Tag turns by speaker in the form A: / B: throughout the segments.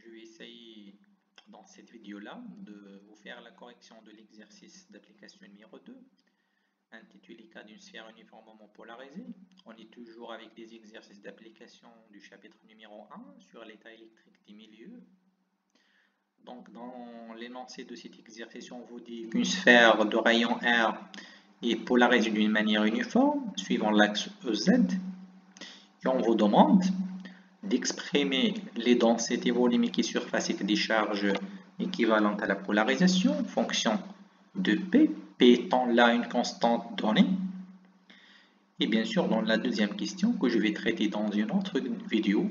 A: je vais essayer dans cette vidéo-là de vous faire la correction de l'exercice d'application numéro 2, intitulé Cas d'une sphère uniformément polarisée. On est toujours avec des exercices d'application du chapitre numéro 1 sur l'état électrique des milieux. Donc, dans l'énoncé de cet exercice, on vous dit qu'une sphère de rayon R est polarisée d'une manière uniforme, suivant l'axe EZ, et on vous demande d'exprimer les densités volumiques et surfaciques des charges équivalentes à la polarisation en fonction de P, P étant là une constante donnée. Et bien sûr, dans la deuxième question que je vais traiter dans une autre vidéo,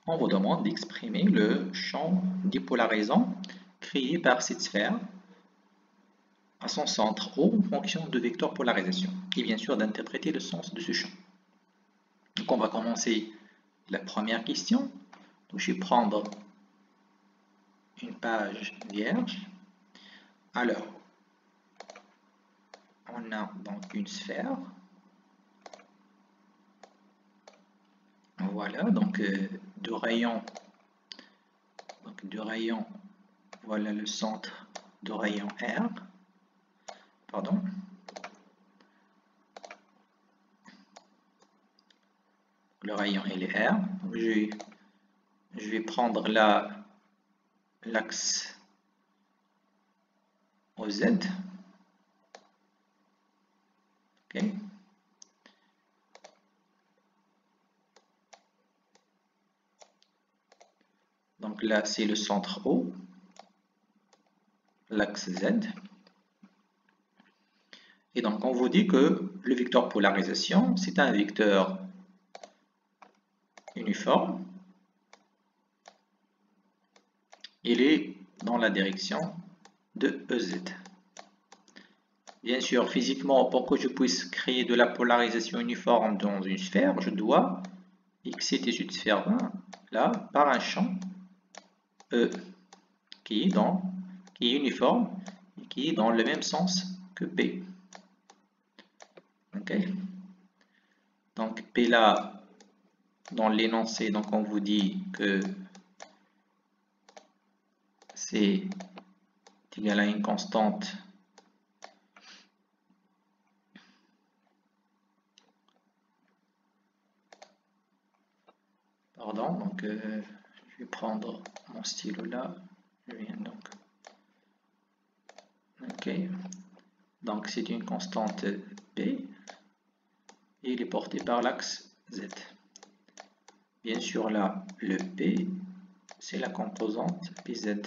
A: on vous demande d'exprimer le champ dépolarisant créé par cette sphère à son centre O en fonction de vecteur polarisation, et bien sûr d'interpréter le sens de ce champ. Donc on va commencer la première question. Donc, je vais prendre une page vierge. Alors, on a donc une sphère. Voilà, donc de rayon, voilà le centre de rayon R. Pardon. Le rayon il est R. Donc, je vais prendre là l'axe OZ. Ok. Donc là, c'est le centre O, l'axe Z. Et donc, on vous dit que le vecteur polarisation, c'est un vecteur uniforme. Il est dans la direction de EZ. Bien sûr, physiquement, pour que je puisse créer de la polarisation uniforme dans une sphère, je dois exciter cette sphère là par un champ E qui est uniforme et qui est dans le même sens que P. Ok. Donc P là, dans l'énoncé, donc on vous dit que c'est égal à une constante donc je vais prendre mon stylo là, je viens donc, ok, donc c'est une constante P et il est porté par l'axe Z. Bien sûr là, le P c'est la composante PZ,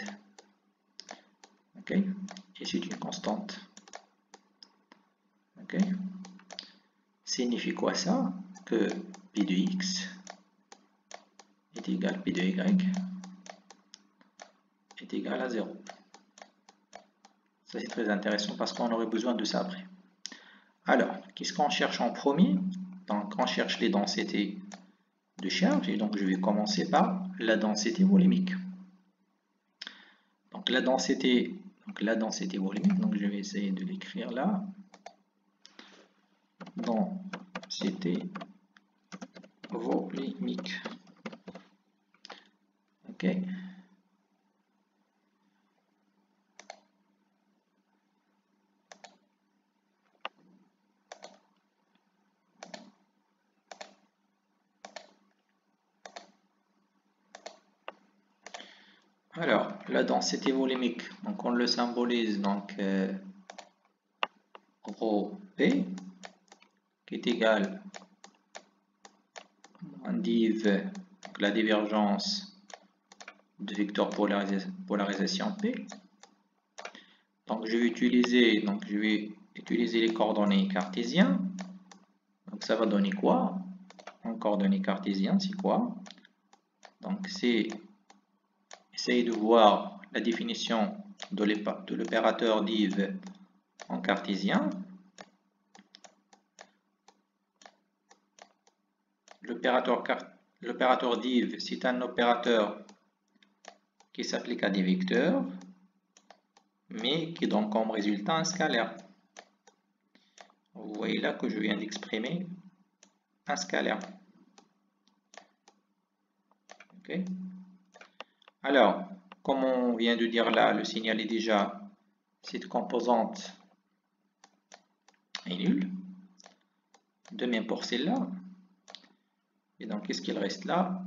A: ok, et c'est une constante, ok. Signifie quoi ça? Que P de X est égal à P de Y est égal à 0. Ça c'est très intéressant parce qu'on aurait besoin de ça après. Alors, qu'est-ce qu'on cherche en premier? Donc on cherche les densités de charge et donc je vais commencer par la densité volumique. Donc la densité volumique, donc je vais essayer de l'écrire là. Densité volumique. Ok. Alors, la densité volumique, donc on le symbolise donc ρ P qui est égal à div, donc la divergence de vecteur polarisation P. Donc je vais utiliser les coordonnées cartésiennes. Donc ça va donner quoi? En coordonnées cartésiennes, c'est quoi? Donc c'est essayer de voir la définition de l'opérateur div en cartésien. L'opérateur div, c'est un opérateur qui s'applique à des vecteurs, mais qui donne comme résultat un scalaire. Vous voyez là que je viens d'exprimer un scalaire. Okay. Alors, comme on vient de dire là, le signal est déjà, cette composante est nulle. De même pour celle-là. Et donc, qu'est-ce qu'il reste là?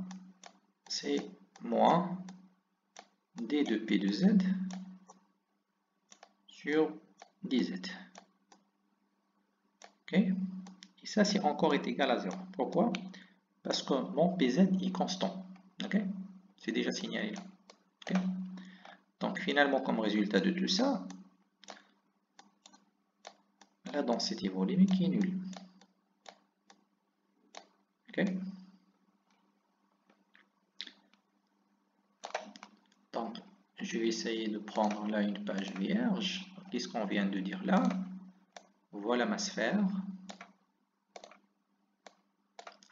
A: C'est moins d de p de z sur dz. Ok? Et ça, c'est encore est égal à 0. Pourquoi? Parce que mon pz est constant. Ok? C'est déjà signalé là. Okay? Donc, finalement, comme résultat de tout ça, la densité volumique est nulle. Ok? Donc, je vais essayer de prendre là une page vierge. Qu'est-ce qu'on vient de dire là? Voilà ma sphère.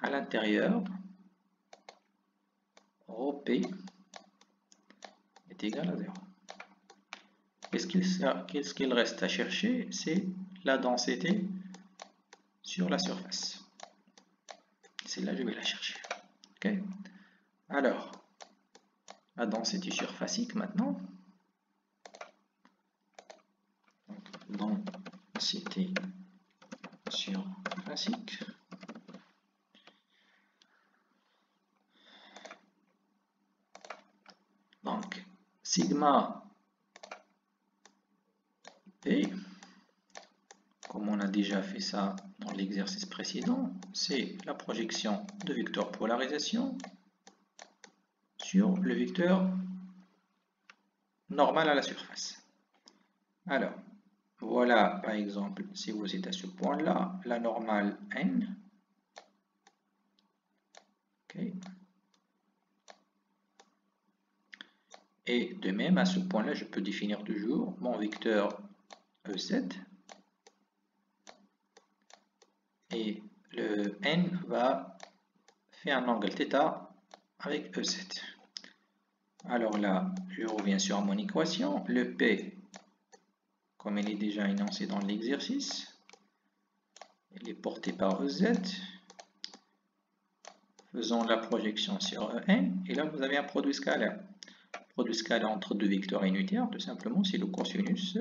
A: À l'intérieur, ρP est égal à 0. Qu'est-ce qu'il reste à chercher? C'est la densité sur la surface. Celle-là, je vais la chercher. Ok? Alors, la densité surfacique maintenant. Densité surfacique. Donc, sigma P, comme on a déjà fait ça dans l'exercice précédent, c'est la projection de vecteur polarisation sur le vecteur normal à la surface. Alors, voilà par exemple, si vous êtes à ce point-là, la normale n. Okay. Et de même, à ce point-là, je peux définir toujours mon vecteur EZ. Et le n va faire un angle θ avec EZ. Alors là, je reviens sur mon équation. Le P, comme il est déjà énoncé dans l'exercice, il est porté par EZ. Faisons la projection sur En. Et là, vous avez un produit scalaire. Produit scalaire entre deux vecteurs unitaires, tout simplement, c'est le cosinus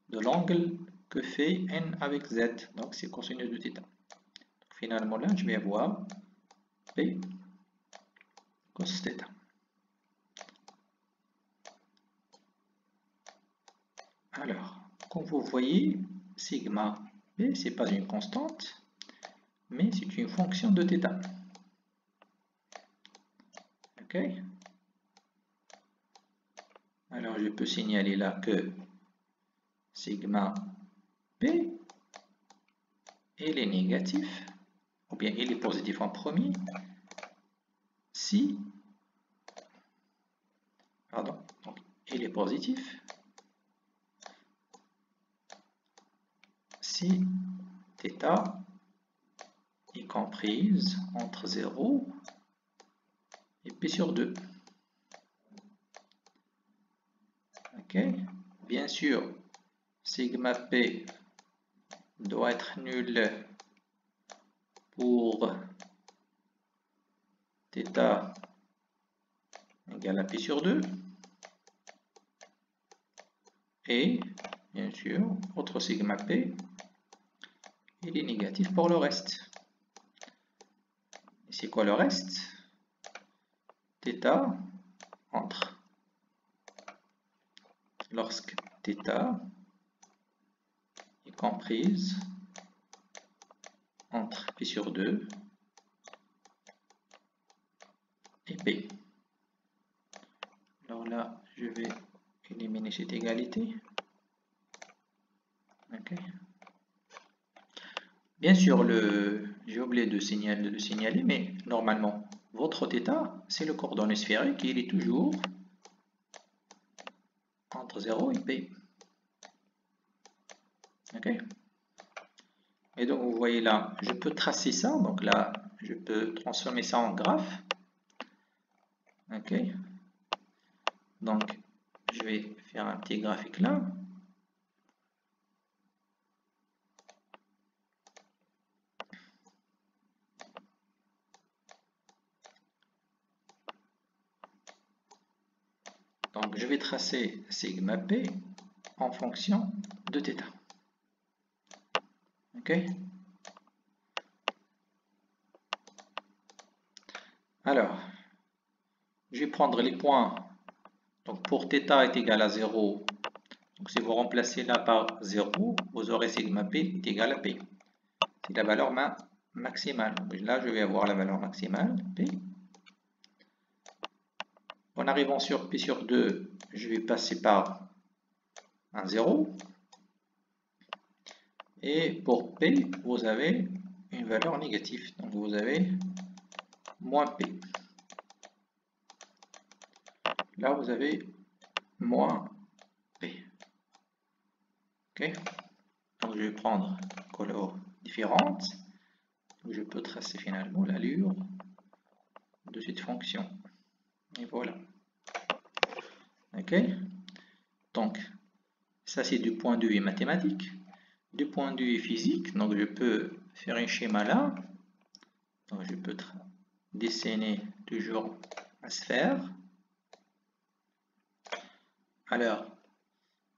A: de l'angle que fait N avec Z. Donc, c'est cosinus de θ. Finalement, là, je vais avoir P cos θ. Alors, comme vous voyez, sigma P, ce n'est pas une constante, mais c'est une fonction de θ. Ok? Alors, je peux signaler là que sigma P, il est négatif, ou bien il est positif en premier, si, pardon, donc il est positif, si θ est comprise entre 0 et p sur 2. Ok? Bien sûr, sigma p doit être nul pour θ égale à p sur 2. Et, bien sûr, autre sigma p, il est négatif pour le reste. Et c'est quoi le reste? θ entre, lorsque θ est comprise entre p sur 2 et p. Alors là, je vais éliminer cette égalité. Ok. Bien sûr, j'ai oublié de signaler, mais normalement, votre θ, c'est le coordonnée sphérique et il est toujours entre 0 et p. Ok. Et donc, vous voyez là, je peux tracer ça. Donc là, je peux transformer ça en graphe. Ok. Donc, je vais faire un petit graphique là. Donc je vais tracer sigma P en fonction de θ. Ok? Alors, je vais prendre les points. Donc pour θ est égal à 0, donc si vous remplacez là par 0, vous aurez sigma P est égal à P. C'est la valeur maximale. Donc là, je vais avoir la valeur maximale, P. En arrivant sur P sur 2, je vais passer par un 0. Et pour P, vous avez une valeur négative. Donc vous avez moins P. Là, vous avez moins P. Ok? Donc je vais prendre une couleur différente. Je peux tracer finalement l'allure de cette fonction. Et voilà. Ok? Donc, ça c'est du point de vue mathématique. Du point de vue physique, donc je peux faire un schéma là. Donc je peux dessiner toujours ma sphère. Alors,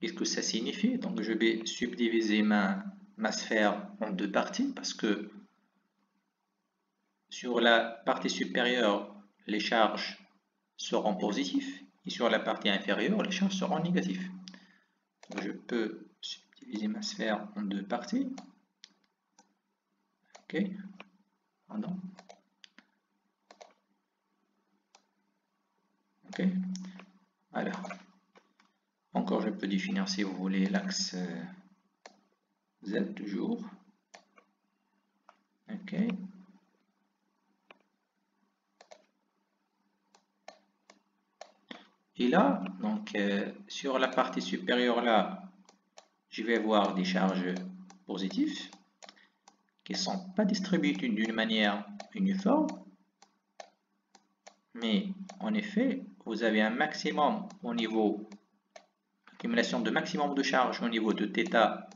A: qu'est-ce que ça signifie? Donc je vais subdiviser ma sphère en deux parties parce que sur la partie supérieure, les charges seront positives et sur la partie inférieure, les charges seront négatives. Donc je peux subdiviser ma sphère en deux parties. Ok. Pardon. Ok. Alors, encore je peux définir si vous voulez l'axe Z toujours. Ok. Et là, donc sur la partie supérieure là, je vais avoir des charges positives qui ne sont pas distribuées d'une manière uniforme, mais en effet, vous avez un maximum au niveau, accumulation de maximum de charge au niveau de θ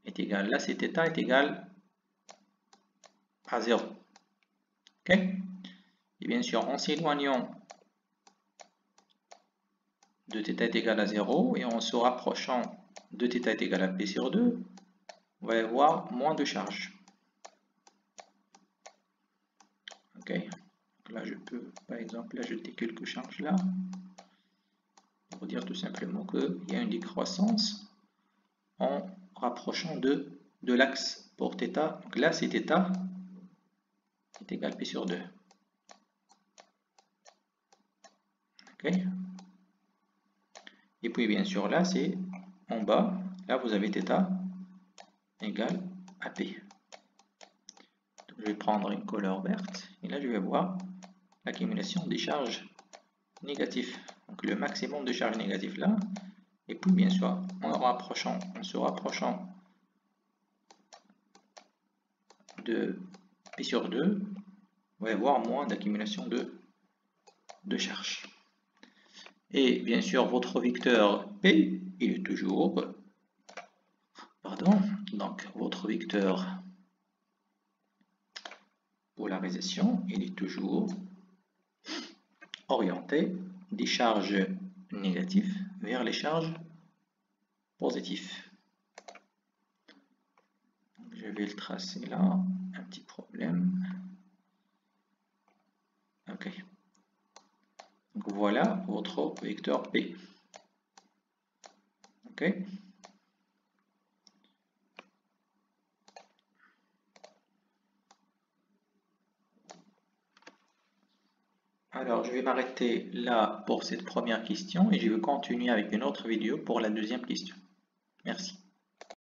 A: est égal, là c'est θ est égal à 0. Ok? Et bien sûr, en s'éloignant de θ est égal à 0 et en se rapprochant de θ est égal à P sur 2, on va avoir moins de charge. Ok, donc là je peux par exemple ajouter quelques charges là pour dire tout simplement qu'il y a une décroissance en rapprochant de l'axe pour θ. Donc là c'est θ est égal à P sur 2. Ok. Et puis bien sûr là c'est en bas, là vous avez θ égale à P. Donc, je vais prendre une couleur verte et là je vais voir l'accumulation des charges négatives. Donc le maximum de charges négatives là. Et puis bien sûr en se rapprochant de P sur 2, on va avoir moins d'accumulation de charges. Et bien sûr, votre vecteur P, il est toujours, donc votre vecteur polarisation, il est toujours orienté des charges négatives vers les charges positives. Donc, je vais le tracer là, un petit problème. Ok. Donc voilà votre vecteur P. Ok. Alors, je vais m'arrêter là pour cette première question et je vais continuer avec une autre vidéo pour la deuxième question. Merci.